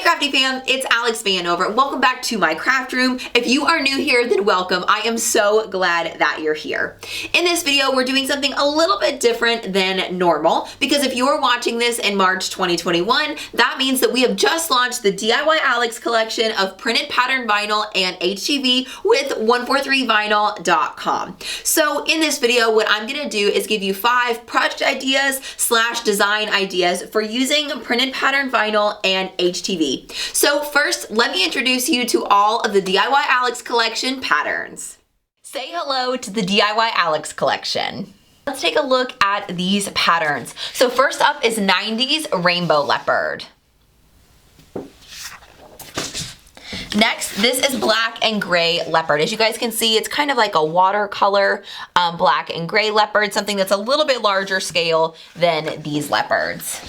Crafty fam, it's Alex Vanover. Welcome back to my craft room. If you are new here, then welcome. I am so glad that you're here. In this video, we're doing something a little bit different than normal because if you are watching this in March 2021, that means that we have just launched the DIY Alex collection of printed pattern vinyl and HTV with 143vinyl.com. So in this video, what I'm gonna do is give you 5 project ideas / design ideas for using printed pattern vinyl and HTV. So first, let me introduce you to all of the DIY Alex collection patterns. Say hello to the DIY Alex collection. Let's take a look at these patterns. So first up is 90s Rainbow Leopard. Next, this is black and gray leopard. As you guys can see, it's kind of like a watercolor black and gray leopard, something that's a little bit larger scale than these leopards.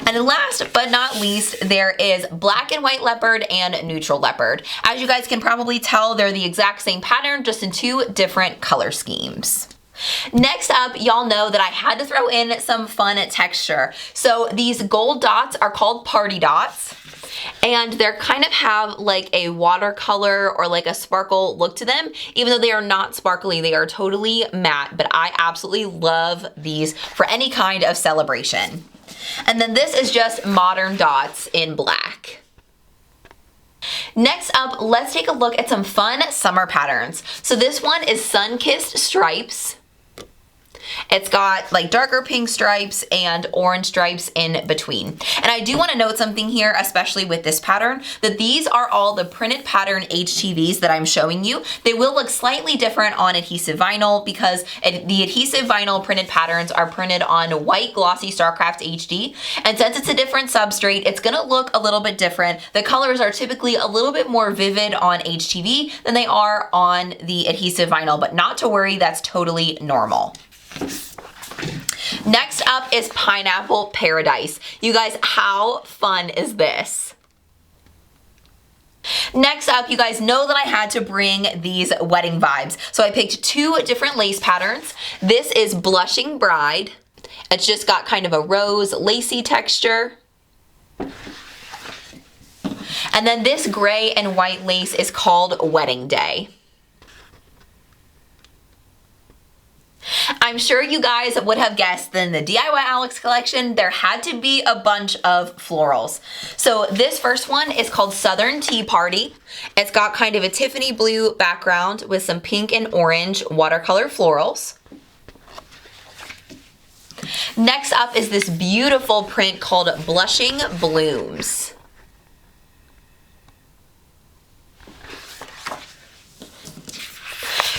And last but not least, there is black and white leopard and neutral leopard. As you guys can probably tell, they're the exact same pattern, just in 2 different color schemes. Next up, y'all know that I had to throw in some fun texture. So these gold dots are called party dots. And they're kind of have like a watercolor or like a sparkle look to them. Even though they are not sparkly, they are totally matte, but I absolutely love these for any kind of celebration. And then this is just modern dots in black. Next up, let's take a look at some fun summer patterns. So this one is sun-kissed stripes. It's got like darker pink stripes and orange stripes in between. And I do want to note something here, especially with this pattern, that these are all the printed pattern HTVs that I'm showing you. They will look slightly different on adhesive vinyl because the adhesive vinyl printed patterns are printed on white glossy Starcraft HD. And since it's a different substrate, it's going to look a little bit different. The colors are typically a little bit more vivid on HTV than they are on the adhesive vinyl, but not to worry, that's totally normal. Next up is Pineapple Paradise. You guys, how fun is this? Next up, you guys know that I had to bring these wedding vibes. So I picked 2 different lace patterns. This is Blushing Bride. It's just got kind of a rose lacy texture. And then this gray and white lace is called Wedding Day. I'm sure you guys would have guessed that in the DIY Alex collection, there had to be a bunch of florals. So this first one is called Southern Tea Party. It's got kind of a Tiffany blue background with some pink and orange watercolor florals. Next up is this beautiful print called Blushing Blooms.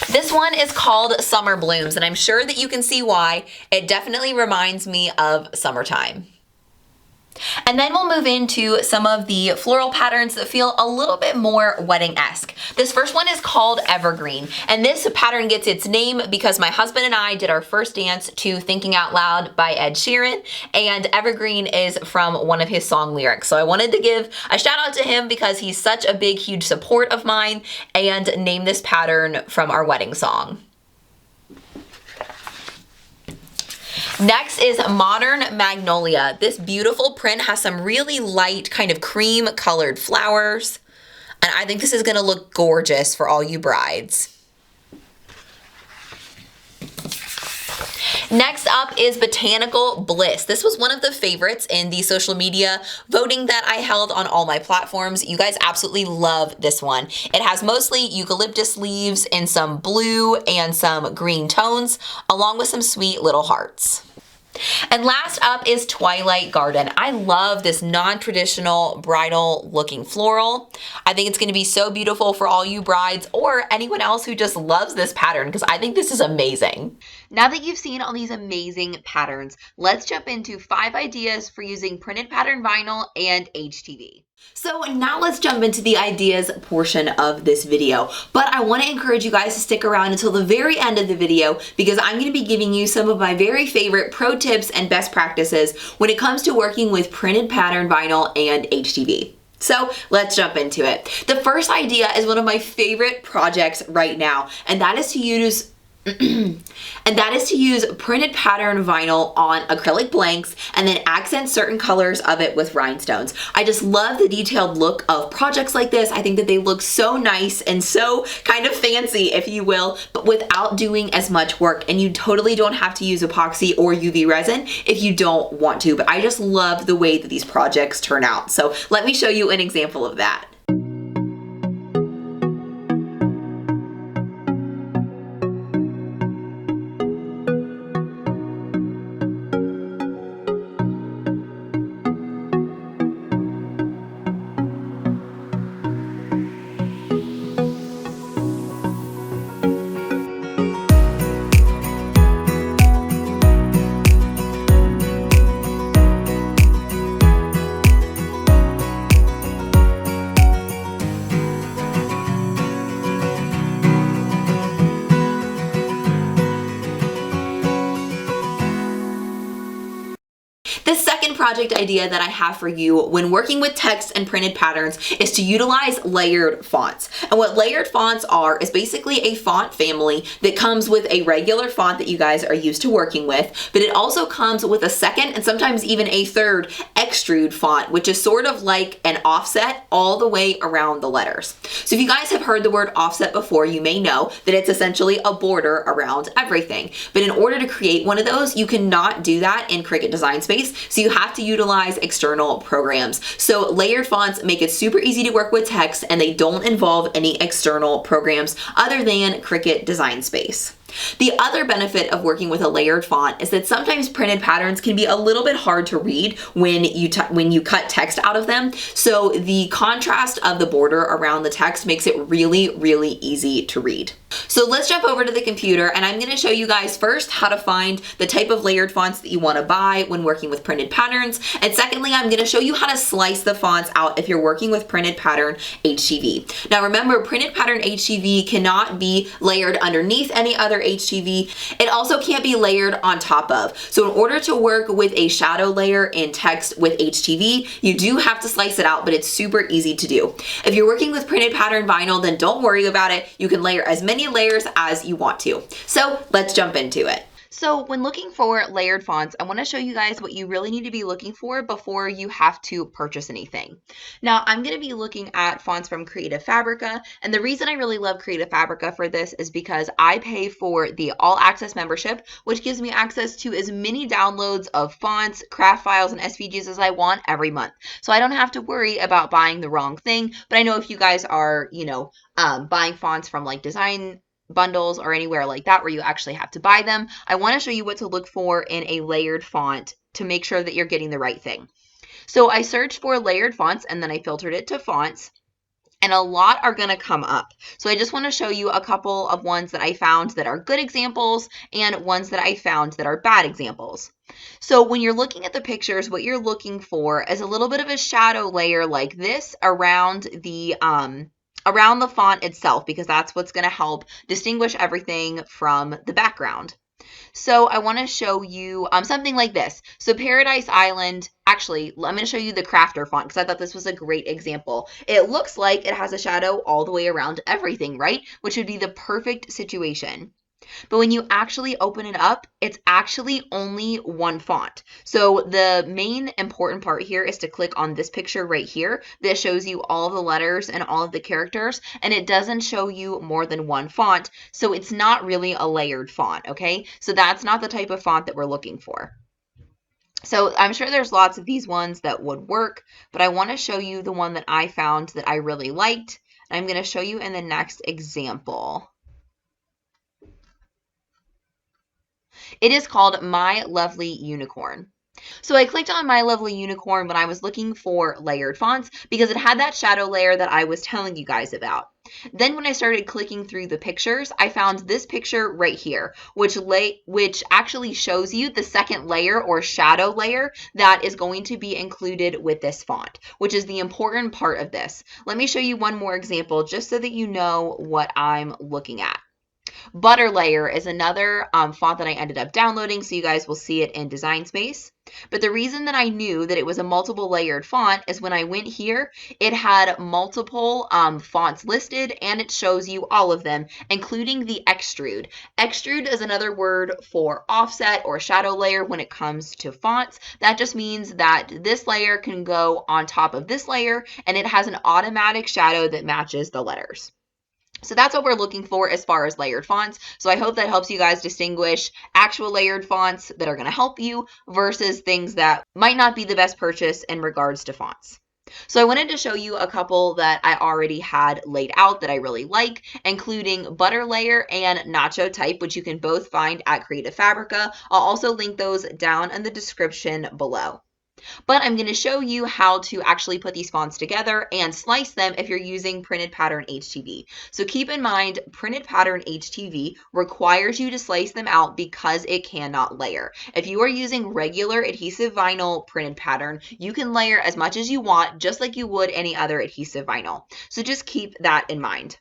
This one is called Summer Blooms, and I'm sure that you can see why. It definitely reminds me of summertime. And then we'll move into some of the floral patterns that feel a little bit more wedding-esque. This first one is called Evergreen, and this pattern gets its name because my husband and I did our first dance to Thinking Out Loud by Ed Sheeran, and Evergreen is from one of his song lyrics. So I wanted to give a shout out to him because he's such a big, huge support of mine and name this pattern from our wedding song. Next is Modern Magnolia. This beautiful print has some really light kind of cream colored flowers. And I think this is gonna look gorgeous for all you brides. Next up is Botanical Bliss. This was one of the favorites in the social media voting that I held on all my platforms. You guys absolutely love this one. It has mostly eucalyptus leaves in some blue and some green tones, along with some sweet little hearts. And last up is Twilight Garden. I love this non-traditional bridal looking floral. I think it's going to be so beautiful for all you brides or anyone else who just loves this pattern because I think this is amazing. Now that you've seen all these amazing patterns, let's jump into 5 ideas for using printed pattern vinyl and HTV. So now let's jump into the ideas portion of this video, but I want to encourage you guys to stick around until the very end of the video because I'm going to be giving you some of my very favorite pro tips and best practices when it comes to working with printed pattern vinyl and HTV. So let's jump into it. The first idea is one of my favorite projects right now, and that is to use And that is to use printed pattern vinyl on acrylic blanks and then accent certain colors of it with rhinestones. I just love the detailed look of projects like this. I think that they look so nice and so kind of fancy, if you will, but without doing as much work. And you totally don't have to use epoxy or UV resin if you don't want to, but I just love the way that these projects turn out. So let me show you an example of that. The second project idea that I have for you when working with text and printed patterns is to utilize layered fonts. And what layered fonts are is basically a font family that comes with a regular font that you guys are used to working with, but it also comes with a second and sometimes even a third extrude font, which is sort of like an offset all the way around the letters. So if you guys have heard the word offset before, you may know that it's essentially a border around everything. But in order to create one of those, you cannot do that in Cricut Design Space. So you have to utilize external programs. So layered fonts make it super easy to work with text and they don't involve any external programs other than Cricut Design Space. The other benefit of working with a layered font is that sometimes printed patterns can be a little bit hard to read when you cut text out of them. So the contrast of the border around the text makes it really, really easy to read. So let's jump over to the computer and I'm going to show you guys first how to find the type of layered fonts that you want to buy when working with printed patterns. And secondly, I'm going to show you how to slice the fonts out if you're working with printed pattern HTV. Now remember, printed pattern HTV cannot be layered underneath any other HTV. It also can't be layered on top of. So in order to work with a shadow layer in text with HTV, you do have to slice it out, but it's super easy to do. If you're working with printed pattern vinyl, then don't worry about it. You can layer as many layers as you want to. So let's jump into it. So when looking for layered fonts, I want to show you guys what you really need to be looking for before you have to purchase anything. Now, I'm going to be looking at fonts from Creative Fabrica, and the reason I really love Creative Fabrica for this is because I pay for the All Access membership, which gives me access to as many downloads of fonts, craft files, and SVGs as I want every month. So I don't have to worry about buying the wrong thing, but I know if you guys are, buying fonts from like design bundles or anywhere like that where you actually have to buy them, I want to show you what to look for in a layered font to make sure that you're getting the right thing. So I searched for layered fonts and then I filtered it to fonts, and a lot are going to come up. So I just want to show you a couple of ones that I found that are good examples and ones that I found that are bad examples. So when you're looking at the pictures, what you're looking for is a little bit of a shadow layer like this around the font itself, because that's what's going to help distinguish everything from the background. So I want to show you something like this. So Paradise Island, actually, I'm going to show you the Crafter font because I thought this was a great example. It looks like it has a shadow all the way around everything, right? Which would be the perfect situation. But when you actually open it up, it's actually only one font. So the main important part here is to click on this picture right here that shows you all the letters and all of the characters, and it doesn't show you more than one font. So it's not really a layered font, okay? So that's not the type of font that we're looking for. So I'm sure there's lots of these ones that would work, but I want to show you the one that I found that I really liked. And I'm going to show you in the next example. It is called My Lovely Unicorn. So I clicked on My Lovely Unicorn when I was looking for layered fonts because it had that shadow layer that I was telling you guys about. Then when I started clicking through the pictures, I found this picture right here, which actually shows you the second layer or shadow layer that is going to be included with this font, which is the important part of this. Let me show you one more example just so that you know what I'm looking at. Butter Layer is another font that I ended up downloading, so you guys will see it in Design Space. But the reason that I knew that it was a multiple layered font is when I went here, it had multiple fonts listed, and it shows you all of them, including the extrude. Extrude is another word for offset or shadow layer when it comes to fonts. That just means that this layer can go on top of this layer, and it has an automatic shadow that matches the letters. So that's what we're looking for as far as layered fonts. So I hope that helps you guys distinguish actual layered fonts that are going to help you versus things that might not be the best purchase in regards to fonts. So I wanted to show you a couple that I already had laid out that I really like, including Butter Layer and Nacho Type, which you can both find at Creative Fabrica. I'll also link those down in the description below. But I'm going to show you how to actually put these fonts together and slice them if you're using printed pattern HTV. So keep in mind, printed pattern HTV requires you to slice them out because it cannot layer. If you are using regular adhesive vinyl printed pattern, you can layer as much as you want, just like you would any other adhesive vinyl. So just keep that in mind.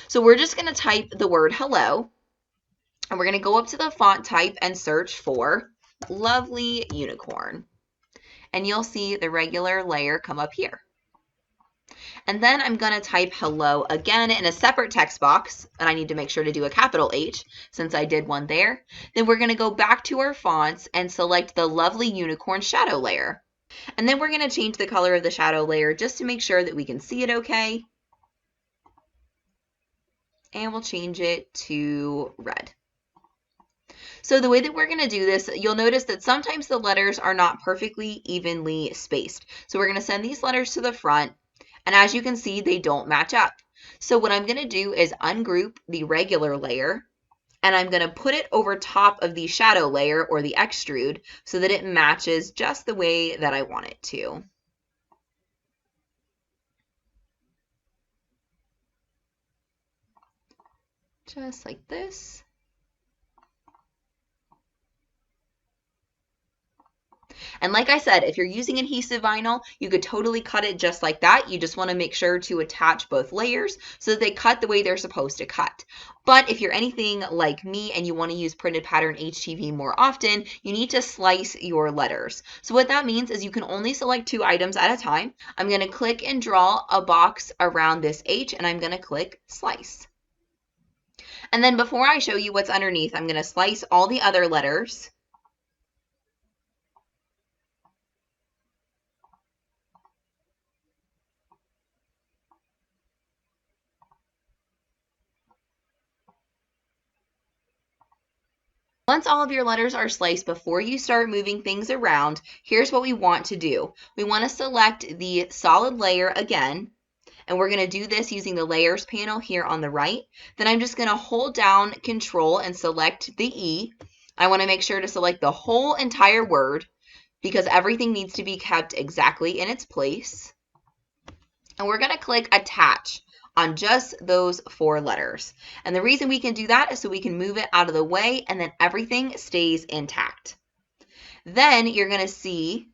So we're just going to type the word hello, and we're going to go up to the font type and search for Lovely Unicorn. And you'll see the regular layer come up here. And then I'm going to type hello again in a separate text box, and I need to make sure to do a capital H since I did one there. Then we're going to go back to our fonts and select the Lovely Unicorn shadow layer. And then we're going to change the color of the shadow layer just to make sure that we can see it okay. And we'll change it to red. So the way that we're going to do this, you'll notice that sometimes the letters are not perfectly evenly spaced. So we're going to send these letters to the front, and as you can see, they don't match up. So what I'm going to do is ungroup the regular layer, and I'm going to put it over top of the shadow layer or the extrude so that it matches just the way that I want it to. Just like this. And like I said, if you're using adhesive vinyl, you could totally cut it just like that. You just want to make sure to attach both layers so that they cut the way they're supposed to cut. But if you're anything like me and you want to use printed pattern HTV more often, you need to slice your letters. So what that means is you can only select 2 items at a time. I'm going to click and draw a box around this H, and I'm going to click slice. And then before I show you what's underneath, I'm going to slice all the other letters. Once all of your letters are sliced, before you start moving things around, here's what we want to do. We want to select the solid layer again, and we're going to do this using the layers panel here on the right. Then I'm just going to hold down Control and select the E. I want to make sure to select the whole entire word because everything needs to be kept exactly in its place. And we're going to click Attach on just those 4 letters. And the reason we can do that is so we can move it out of the way and then everything stays intact. Then you're going to see,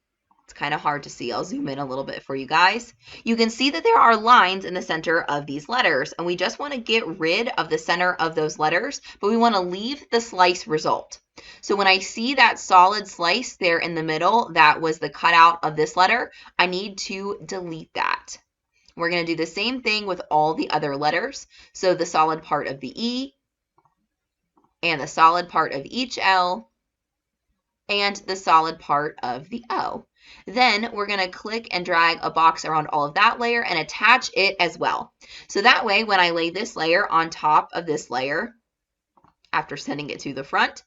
it's kind of hard to see, I'll zoom in a little bit for you guys. You can see that there are lines in the center of these letters, and we just want to get rid of the center of those letters, but we want to leave the slice result. So when I see that solid slice there in the middle, that was the cutout of this letter, I need to delete that. We're going to do the same thing with all the other letters. So the solid part of the E, and the solid part of each L, and the solid part of the O. Then we're going to click and drag a box around all of that layer and attach it as well. So that way, when I lay this layer on top of this layer, after sending it to the front,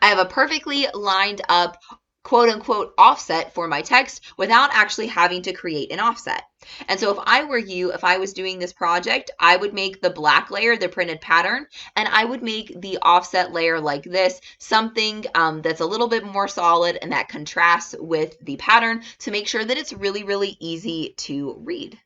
I have a perfectly lined up quote-unquote offset for my text without actually having to create an offset. And so if I were you, if I was doing this project, I would make the black layer the printed pattern, and I would make the offset layer like this, something that's a little bit more solid and that contrasts with the pattern to make sure that it's really, really easy to read.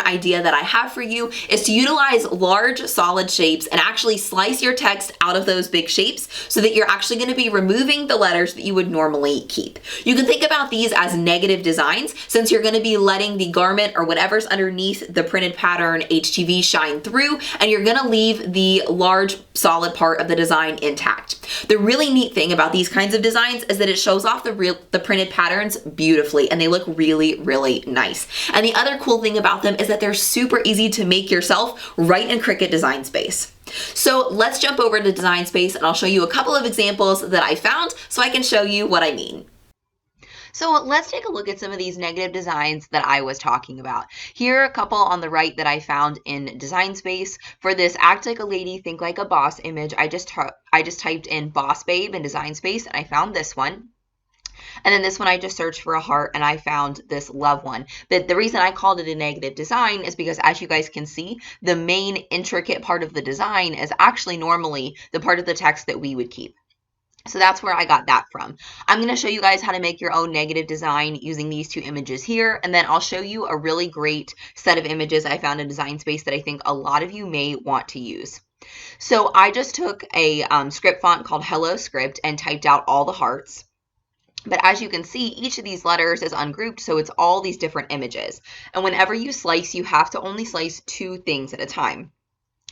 idea that I have for you is to utilize large solid shapes and actually slice your text out of those big shapes so that you're actually going to be removing the letters that you would normally keep. You can think about these as negative designs since you're going to be letting the garment or whatever's underneath the printed pattern HTV shine through, and you're going to leave the large solid part of the design intact. The really neat thing about these kinds of designs is that it shows off the printed patterns beautifully, and they look really, really nice. And the other cool thing about them is that they're super easy to make yourself right in Cricut Design Space. So let's jump over to Design Space and I'll show you a couple of examples that I found so I can show you what I mean. So let's take a look at some of these negative designs that I was talking about. Here are a couple on the right that I found in Design Space. For this Act Like a Lady, Think Like a Boss image, I just typed in Boss Babe in Design Space and I found this one. And then this one I just searched for a heart and I found this love one. But the reason I called it a negative design is because, as you guys can see, the main intricate part of the design is actually normally the part of the text that we would keep. So that's where I got that from. I'm going to show you guys how to make your own negative design using these two images here, and then I'll show you a really great set of images I found in Design Space that I think a lot of you may want to use. So I just took a script font called Hello Script and typed out all the hearts. But as you can see, each of these letters is ungrouped, so it's all these different images. And whenever you slice, you have to only slice two things at a time.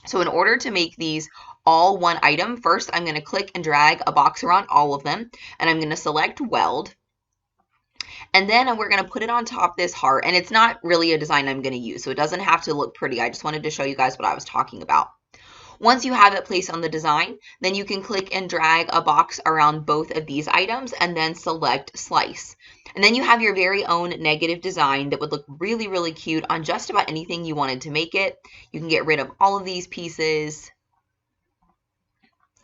So in order to make these all one item, first I'm going to click and drag a box around all of them, and I'm going to select Weld. And then we're going to put it on top this heart, and it's not really a design I'm going to use, so it doesn't have to look pretty. I just wanted to show you guys what I was talking about. Once you have it placed on the design, then you can click and drag a box around both of these items and then select Slice. And then you have your very own negative design that would look really, really cute on just about anything you wanted to make it. You can get rid of all of these pieces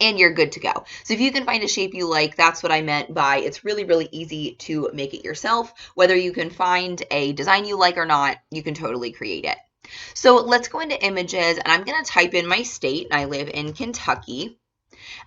and you're good to go. So if you can find a shape you like, that's what I meant by it's really, really easy to make it yourself. Whether you can find a design you like or not, you can totally create it. So let's go into images and I'm going to type in my state. I live in Kentucky.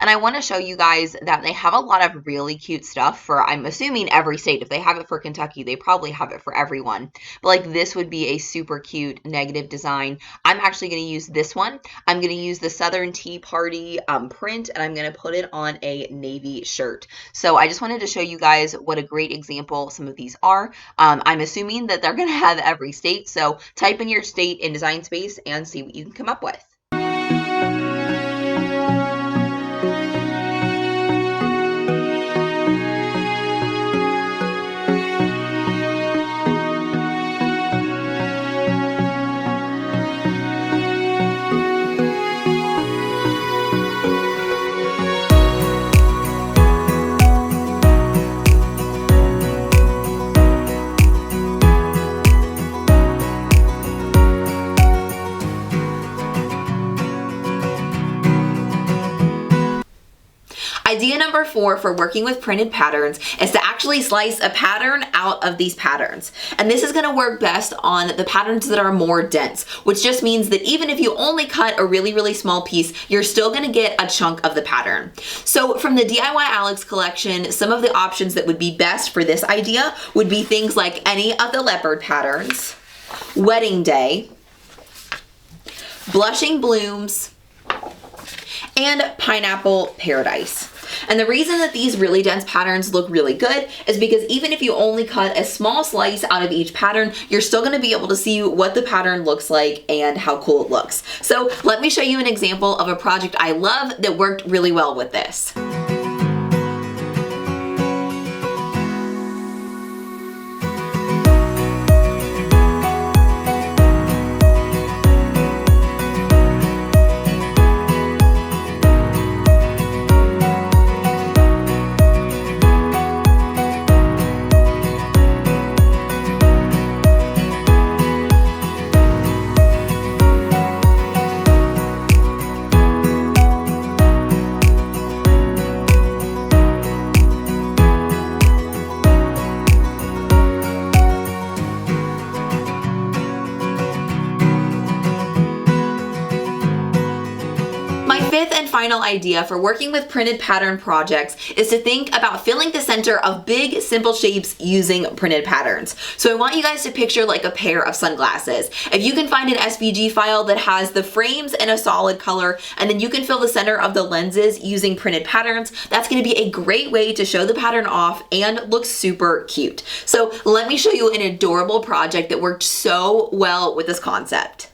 And I want to show you guys that they have a lot of really cute stuff for, I'm assuming, every state. If they have it for Kentucky, they probably have it for everyone. But like this would be a super cute negative design. I'm actually going to use this one. I'm going to use the Southern Tea Party print, and I'm going to put it on a navy shirt. So I just wanted to show you guys what a great example some of these are. I'm assuming that they're going to have every state. So type in your state in Design Space and see what you can come up with. Idea number 4 for working with printed patterns is to actually slice a pattern out of these patterns. And this is going to work best on the patterns that are more dense, which just means that even if you only cut a really, really small piece, you're still going to get a chunk of the pattern. So from the DIY Alex collection, some of the options that would be best for this idea would be things like any of the leopard patterns, Wedding Day, Blushing Blooms, and Pineapple Paradise. And the reason that these really dense patterns look really good is because even if you only cut a small slice out of each pattern, you're still going to be able to see what the pattern looks like and how cool it looks. So let me show you an example of a project I love that worked really well with this. final idea for working with printed pattern projects is to think about filling the center of big, simple shapes using printed patterns. So I want you guys to picture like a pair of sunglasses. If you can find an SVG file that has the frames in a solid color, and then you can fill the center of the lenses using printed patterns, that's going to be a great way to show the pattern off and look super cute. So let me show you an adorable project that worked so well with this concept.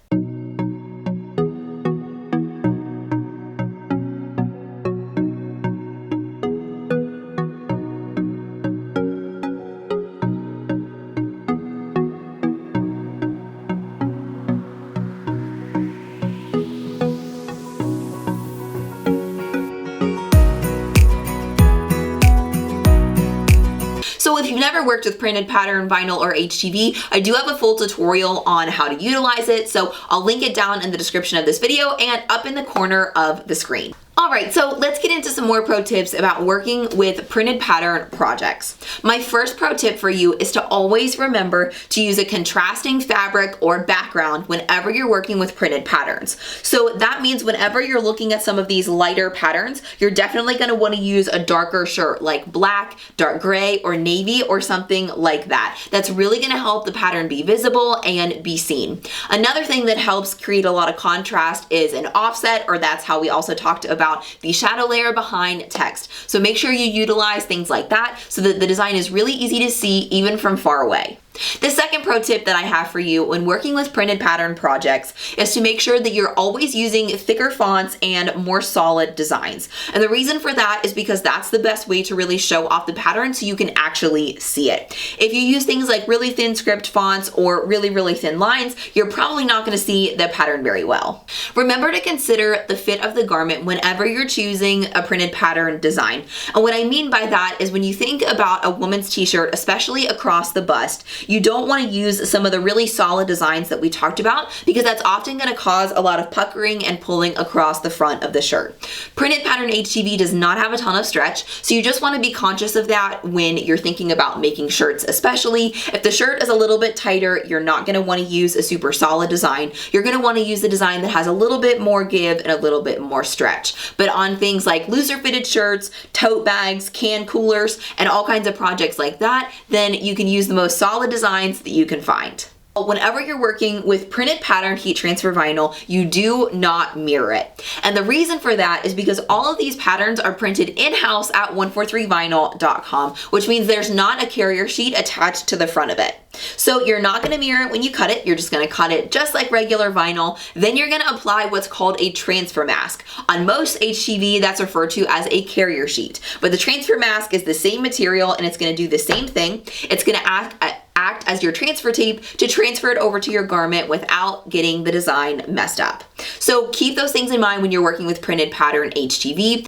So if you've never worked with printed pattern, vinyl, or HTV, I do have a full tutorial on how to utilize it, so I'll link it down in the description of this video and up in the corner of the screen. Alright, so let's get into some more pro tips about working with printed pattern projects. My first pro tip for you is to always remember to use a contrasting fabric or background whenever you're working with printed patterns. So that means whenever you're looking at some of these lighter patterns, you're definitely going to want to use a darker shirt like black, dark gray, or navy, or something like that. That's really going to help the pattern be visible and be seen. Another thing that helps create a lot of contrast is an offset, or that's how we also talked about the shadow layer behind text. So make sure you utilize things like that so that the design is really easy to see even from far away. The second pro tip that I have for you when working with printed pattern projects is to make sure that you're always using thicker fonts and more solid designs. And the reason for that is because that's the best way to really show off the pattern so you can actually see it. If you use things like really thin script fonts or really thin lines, you're probably not going to see the pattern very well. Remember to consider the fit of the garment whenever you're choosing a printed pattern design. And what I mean by that is when you think about a woman's t-shirt, especially across the bust, you don't want to use some of the really solid designs that we talked about because that's often going to cause a lot of puckering and pulling across the front of the shirt. Printed pattern HTV does not have a ton of stretch, so you just want to be conscious of that when you're thinking about making shirts, especially if the shirt is a little bit tighter. You're not going to want to use a super solid design. You're going to want to use the design that has a little bit more give and a little bit more stretch. But on things like looser fitted shirts, tote bags, can coolers, and all kinds of projects like that, then you can use the most solid designs that you can find. Whenever you're working with printed pattern heat transfer vinyl, you do not mirror it. And the reason for that is because all of these patterns are printed in-house at 143vinyl.com, which means there's not a carrier sheet attached to the front of it. So you're not going to mirror it when you cut it. You're just going to cut it just like regular vinyl. Then you're going to apply what's called a transfer mask. On most HTV, that's referred to as a carrier sheet. But the transfer mask is the same material and it's going to do the same thing. It's going to act as your transfer tape to transfer it over to your garment without getting the design messed up. So keep those things in mind when you're working with printed pattern HTV.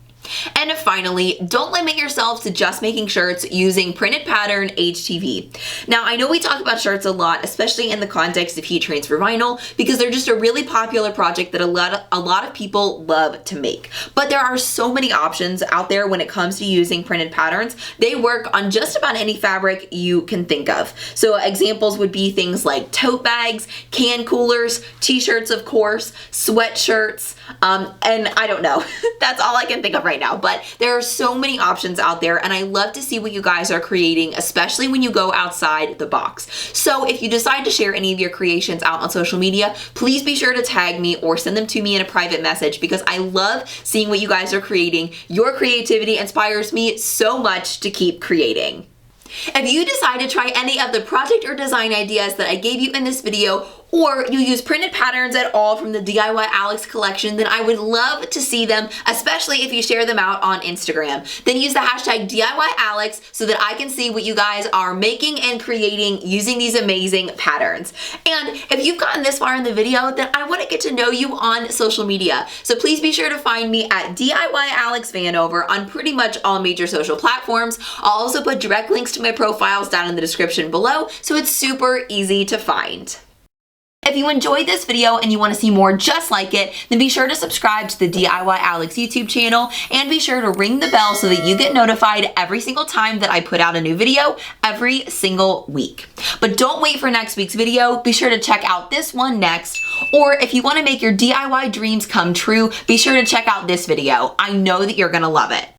And finally, don't limit yourself to just making shirts using printed pattern HTV. Now, I know we talk about shirts a lot, especially in the context of heat transfer vinyl, because they're just a really popular project that a lot of people love to make. But there are so many options out there when it comes to using printed patterns. They work on just about any fabric you can think of. So examples would be things like tote bags, can coolers, t-shirts, of course, sweatshirts, and I don't know. That's all I can think of right now, but there are so many options out there and I love to see what you guys are creating, especially when you go outside the box. So if you decide to share any of your creations out on social media, please be sure to tag me or send them to me in a private message because I love seeing what you guys are creating. Your creativity inspires me so much to keep creating. If you decide to try any of the project or design ideas that I gave you in this video, or you use printed patterns at all from the DIY Alex collection, then I would love to see them, especially if you share them out on Instagram. Then use the hashtag DIY Alex so that I can see what you guys are making and creating using these amazing patterns. And if you've gotten this far in the video, then I want to get to know you on social media. So please be sure to find me at DIY Alex Vanover on pretty much all major social platforms. I'll also put direct links to my profiles down in the description below, so it's super easy to find. If you enjoyed this video and you want to see more just like it, then be sure to subscribe to the DIY Alex YouTube channel and be sure to ring the bell so that you get notified every single time that I put out a new video every single week. But don't wait for next week's video. Be sure to check out this one next. Or if you want to make your DIY dreams come true, be sure to check out this video. I know that you're going to love it.